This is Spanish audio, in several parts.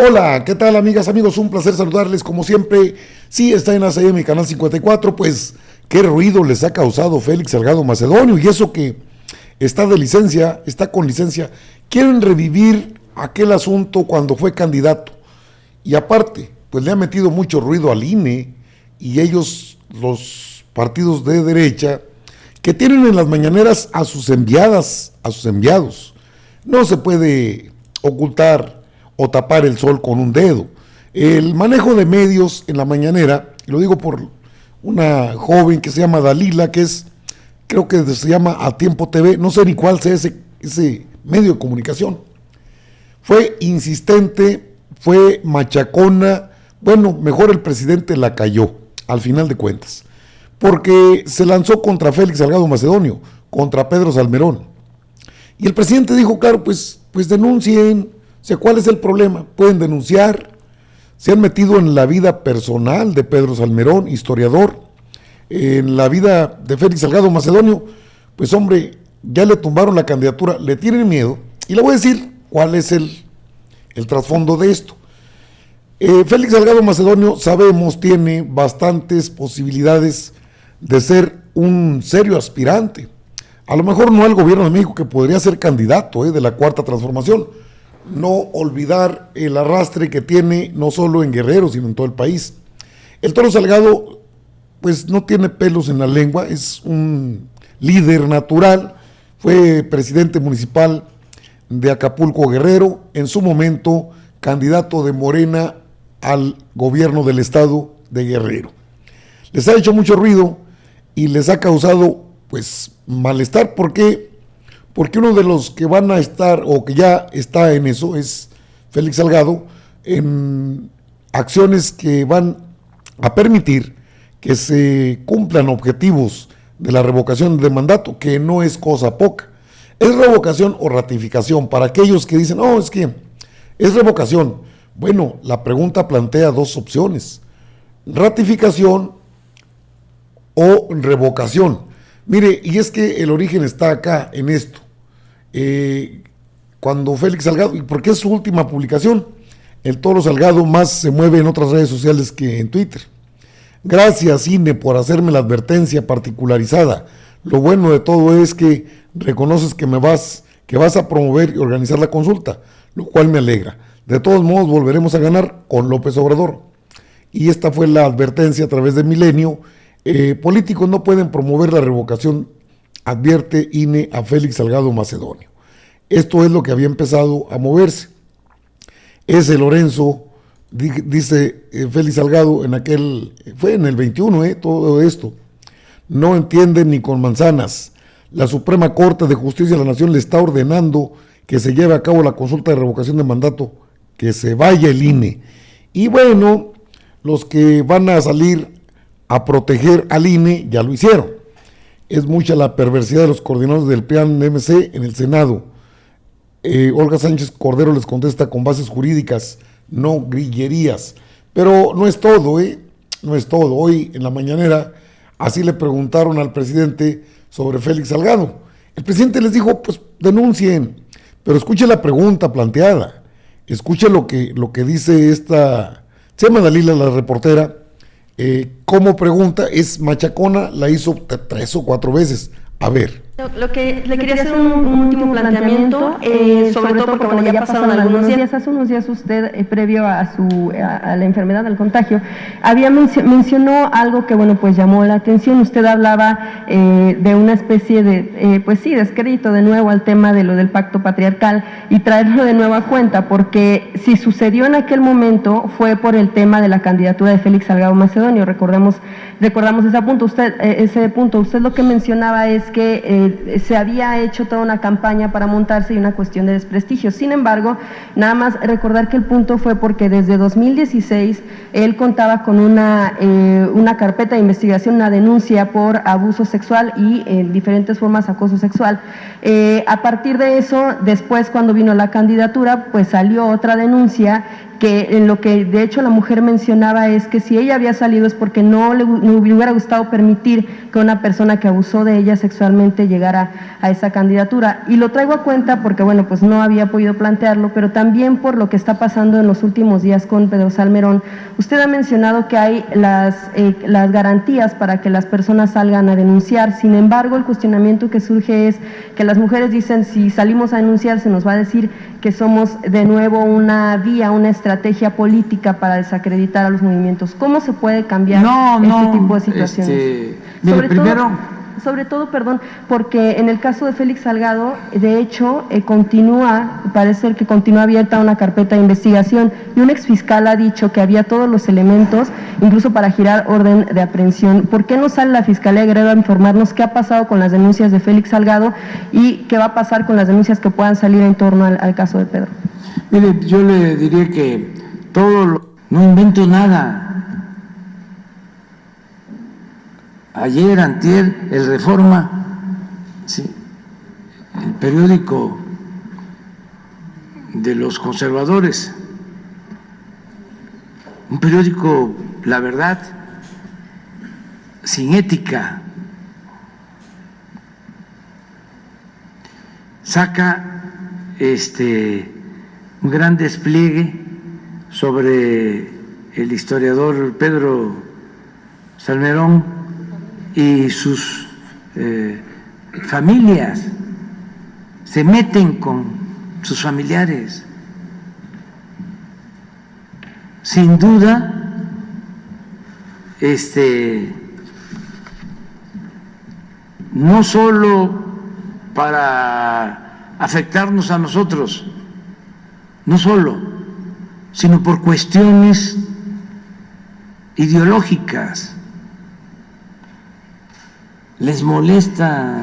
Hola, ¿qué tal amigas, amigos? Un placer saludarles como siempre. Sí, está en ACM, canal 54, pues qué ruido les ha causado Félix Salgado Macedonio, y eso que está de licencia, está con licencia. Quieren revivir aquel asunto cuando fue candidato, y aparte, pues le ha metido mucho ruido al INE, y ellos, los partidos de derecha, que tienen en las mañaneras a sus enviadas, a sus enviados. No se puede ocultar o tapar el sol con un dedo. El manejo de medios en la mañanera, y lo digo por una joven que se llama Dalila, que es, creo que se llama A Tiempo TV, no sé ni cuál sea ese medio de comunicación. Fue insistente, fue machacona, bueno, mejor el presidente la cayó, al final de cuentas, porque se lanzó contra Félix Salgado Macedonio, contra Pedro Salmerón. Y el presidente dijo, claro, pues denuncien. O sea, ¿cuál es el problema? Pueden denunciar. Se han metido en la vida personal de Pedro Salmerón, historiador, en la vida de Félix Salgado Macedonio. Pues hombre, ya le tumbaron la candidatura, le tienen miedo. Y le voy a decir cuál es el trasfondo de esto. Félix Salgado Macedonio, sabemos, tiene bastantes posibilidades de ser un serio aspirante. A lo mejor no al gobierno de México, que podría ser candidato de la Cuarta Transformación. No olvidar el arrastre que tiene no solo en Guerrero, sino en todo el país. El Toro Salgado, pues no tiene pelos en la lengua, es un líder natural, fue presidente municipal de Acapulco, Guerrero, en su momento candidato de Morena al gobierno del estado de Guerrero. Les ha hecho mucho ruido y les ha causado pues malestar. ¿Por qué? Porque uno de los que van a estar, o que ya está en eso, es Félix Salgado, en acciones que van a permitir que se cumplan objetivos de la revocación de mandato, que no es cosa poca. ¿Es revocación o ratificación? Para aquellos que dicen, no, es que es revocación. Bueno, la pregunta plantea dos opciones: ratificación o revocación. Mire, y es que el origen está acá en esto. Cuando Félix Salgado, y porque es su última publicación, el Toro Salgado más se mueve en otras redes sociales que en Twitter. Gracias, INE, por hacerme la advertencia particularizada. Lo bueno de todo es que reconoces que vas a promover y organizar la consulta, lo cual me alegra. De todos modos, volveremos a ganar con López Obrador. Y esta fue la advertencia a través de Milenio. Políticos no pueden promover la revocación, advierte INE a Félix Salgado Macedonio. Esto es lo que había empezado a moverse. Ese Lorenzo, dice Félix Salgado, fue en el 21, todo esto. No entienden ni con manzanas. La Suprema Corte de Justicia de la Nación le está ordenando que se lleve a cabo la consulta de revocación de mandato, que se vaya el INE. Y bueno, los que van a salir a proteger al INE ya lo hicieron. Es mucha la perversidad de los coordinadores del PRIAN-MC en el Senado. Olga Sánchez Cordero les contesta con bases jurídicas, no grillerías. Pero no es todo, no es todo. Hoy en la mañanera así le preguntaron al presidente sobre Félix Salgado. El presidente les dijo, pues denuncien, pero escuche la pregunta planteada, escuche lo que dice se llama Dalila, la reportera. Como pregunta, es machacona, la hizo 3 o 4 veces. A ver. Lo que le quería hacer un último planteamiento, sobre todo porque bueno, ya pasaron algunos días. Hace unos días usted, previo a la enfermedad, al contagio, mencionó algo que bueno, pues llamó la atención. Usted hablaba de una especie de, pues sí, descrédito de nuevo al tema de lo del pacto patriarcal y traerlo de nueva cuenta, porque si sucedió en aquel momento fue por el tema de la candidatura de Félix Salgado Macedonio. Recordamos ese punto. Usted lo que mencionaba es que se había hecho toda una campaña para montarse y una cuestión de desprestigio. Sin embargo, nada más recordar que el punto fue porque desde 2016 él contaba con una carpeta de investigación, una denuncia por abuso sexual y en diferentes formas acoso sexual. A partir de eso, después cuando vino la candidatura, pues salió otra denuncia que en lo que de hecho la mujer mencionaba es que si ella había salido es porque no le hubiera gustado permitir que una persona que abusó de ella sexualmente llegara a esa candidatura. Y lo traigo a cuenta porque, bueno, pues no había podido plantearlo, pero también por lo que está pasando en los últimos días con Pedro Salmerón. Usted ha mencionado que hay las garantías para que las personas salgan a denunciar. Sin embargo, el cuestionamiento que surge es que las mujeres dicen, si salimos a denunciar se nos va a decir que somos de nuevo una vía, una estrategia política para desacreditar a los movimientos. ¿Cómo se puede cambiar este tipo de situaciones? Sobre todo, porque en el caso de Félix Salgado, de hecho, parece ser que continúa abierta una carpeta de investigación y un exfiscal ha dicho que había todos los elementos, incluso para girar orden de aprehensión. ¿Por qué no sale la Fiscalía de Guerrero a informarnos qué ha pasado con las denuncias de Félix Salgado y qué va a pasar con las denuncias que puedan salir en torno al caso de Pedro? Mire, yo le diría que no invento nada. Ayer, antier, el Reforma, ¿sí?, el periódico de los conservadores, un periódico, la verdad, sin ética, saca un gran despliegue sobre el historiador Pedro Salmerón y sus familias, se meten con sus familiares. Sin duda, no solo para afectarnos a nosotros, no solo, sino por cuestiones ideológicas. Les molesta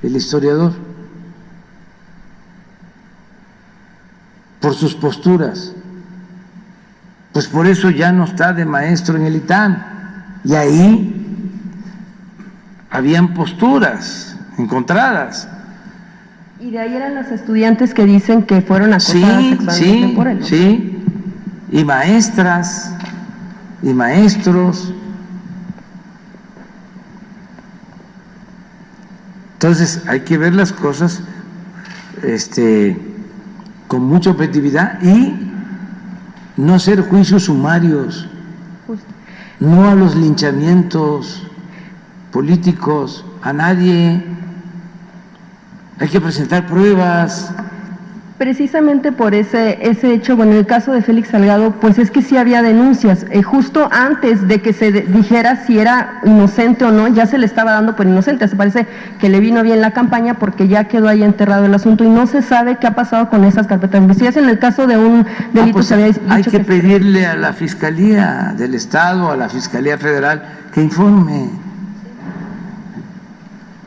el historiador por sus posturas. Pues por eso ya no está de maestro en el ITAM. Y ahí habían posturas encontradas. Y de ahí eran las estudiantes que dicen que fueron acosadas sexualmente por él, ¿no? Sí, y maestras y maestros. Entonces hay que ver las cosas con mucha objetividad y no hacer juicios sumarios, no a los linchamientos políticos, a nadie. Hay que presentar pruebas. Precisamente por ese hecho, bueno, en el caso de Félix Salgado, pues es que sí había denuncias. Justo antes de que se dijera si era inocente o no, ya se le estaba dando por inocente. Se parece que le vino bien la campaña porque ya quedó ahí enterrado el asunto y no se sabe qué ha pasado con esas carpetas de investigación. En el caso de un delito pues se había dicho hay que pedirle a la Fiscalía del Estado, a la Fiscalía Federal, que informe.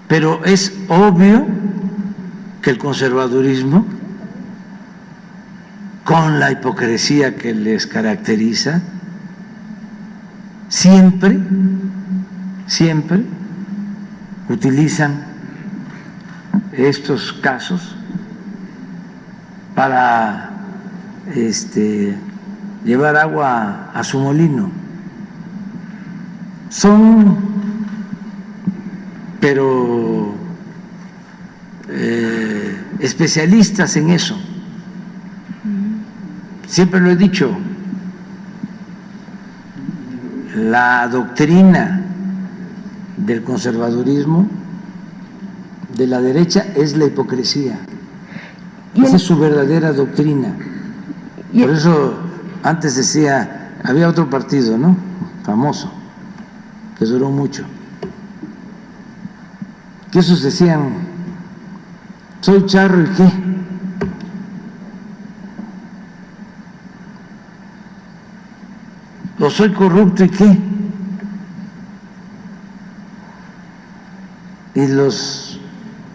Pero es obvio que el conservadurismo, con la hipocresía que les caracteriza, siempre utilizan estos casos para llevar agua a su molino. Son, pero especialistas en eso. Siempre lo he dicho, la doctrina del conservadurismo de la derecha es la hipocresía. Esa es su verdadera doctrina. Por eso antes decía, había otro partido, ¿no?, famoso, que duró mucho, que esos decían, soy charro y qué. ¿O soy corrupto y qué? Y los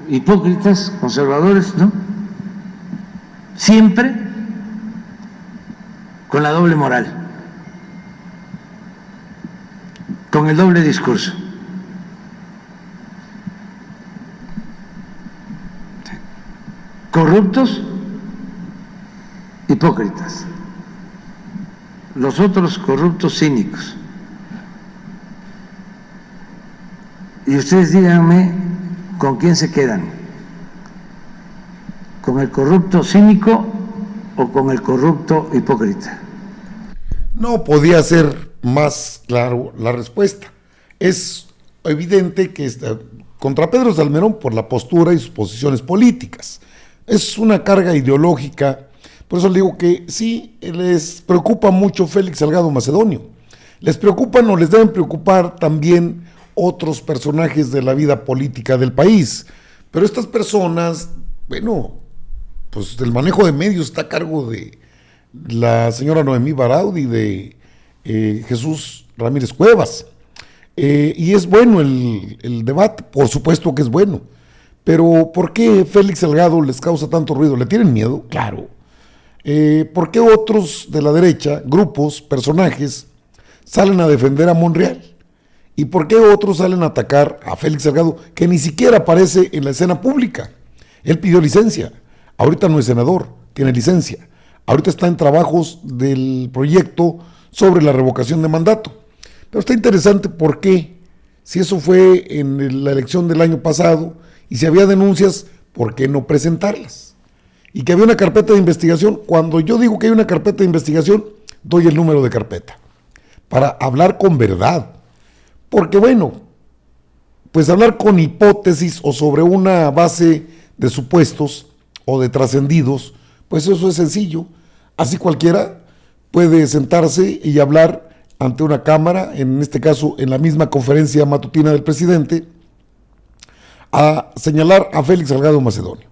hipócritas, conservadores, ¿no?, siempre con la doble moral, con el doble discurso. Corruptos, hipócritas. los otros corruptos cínicos. Y ustedes díganme con quién se quedan, con el corrupto cínico o con el corrupto hipócrita. No podía ser más claro la respuesta. Es evidente que contra Pedro Salmerón por la postura y sus posiciones políticas. Es una carga ideológica, por eso le digo que sí, les preocupa mucho Félix Salgado Macedonio. Les preocupan o les deben preocupar también otros personajes de la vida política del país. Pero estas personas, bueno, pues el manejo de medios está a cargo de la señora Noemí Barahona y de Jesús Ramírez Cuevas. Y es bueno el debate, por supuesto que es bueno. Pero ¿por qué Félix Salgado les causa tanto ruido? ¿Le tienen miedo? Claro. ¿Por qué otros de la derecha, grupos, personajes, salen a defender a Monreal? ¿Y por qué otros salen a atacar a Félix Salgado, que ni siquiera aparece en la escena pública? Él pidió licencia, ahorita no es senador, tiene licencia. Ahorita está en trabajos del proyecto sobre la revocación de mandato. Pero está interesante por qué, si eso fue en la elección del año pasado, y si había denuncias, ¿por qué no presentarlas? Y que había una carpeta de investigación. Cuando yo digo que hay una carpeta de investigación, doy el número de carpeta, para hablar con verdad. Porque bueno, pues hablar con hipótesis o sobre una base de supuestos o de trascendidos, pues eso es sencillo. Así cualquiera puede sentarse y hablar ante una cámara, en este caso en la misma conferencia matutina del presidente, a señalar a Félix Salgado Macedonio,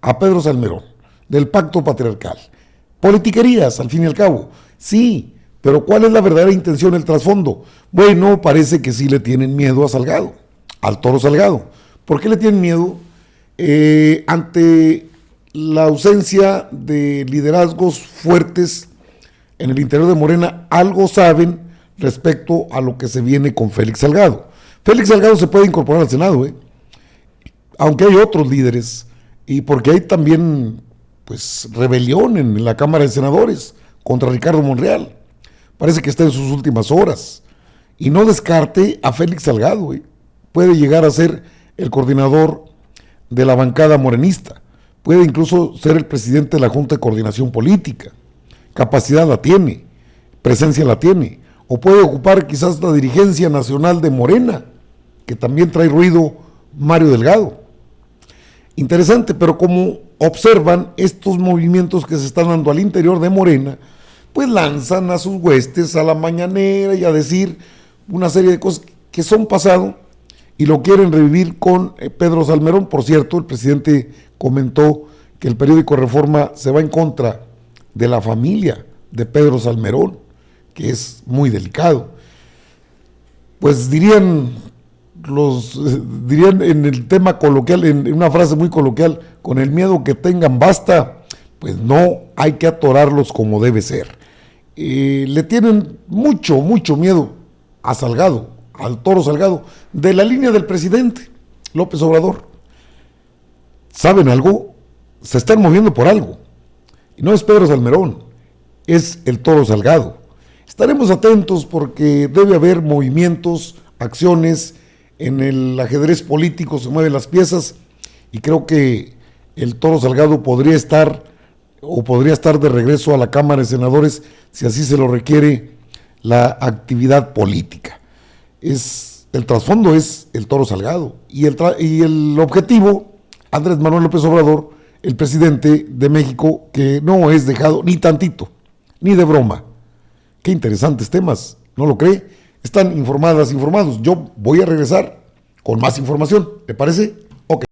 a Pedro Salmerón, del pacto patriarcal. Politiquerías, al fin y al cabo, sí. Pero ¿cuál es la verdadera intención, el trasfondo? Bueno, parece que sí le tienen miedo a Salgado, al Toro Salgado. ¿Por qué le tienen miedo? Ante la ausencia de liderazgos fuertes en el interior de Morena, algo saben respecto a lo que se viene con Félix Salgado. Félix Salgado se puede incorporar al Senado, aunque hay otros líderes, y porque hay también pues rebelión en la Cámara de Senadores contra Ricardo Monreal. Parece que está en sus últimas horas. Y no descarte a Félix Salgado. Puede llegar a ser el coordinador de la bancada morenista. Puede incluso ser el presidente de la Junta de Coordinación Política. Capacidad la tiene, presencia la tiene. O puede ocupar quizás la dirigencia nacional de Morena, que también trae ruido Mario Delgado. Interesante, pero como observan estos movimientos que se están dando al interior de Morena, pues lanzan a sus huestes a la mañanera y a decir una serie de cosas que son pasado y lo quieren revivir con Pedro Salmerón. Por cierto, el presidente comentó que el periódico Reforma se va en contra de la familia de Pedro Salmerón, que es muy delicado. Pues dirían en el tema coloquial, en una frase muy coloquial, con el miedo que tengan basta. Pues no, hay que atorarlos como debe ser. Le tienen mucho miedo a Salgado, al Toro Salgado, de la línea del presidente López Obrador. ¿Saben algo? Se están moviendo por algo. Y no es Pedro Salmerón, es el Toro Salgado. Estaremos atentos porque debe haber movimientos, acciones. En el ajedrez político se mueven las piezas y creo que el Toro Salgado podría estar de regreso a la Cámara de Senadores si así se lo requiere la actividad política. El trasfondo es el Toro Salgado y el objetivo, Andrés Manuel López Obrador, el presidente de México, que no es dejado ni tantito, ni de broma. Qué interesantes temas, ¿no lo cree? Están informados. Yo voy a regresar con más información, ¿le parece? Ok.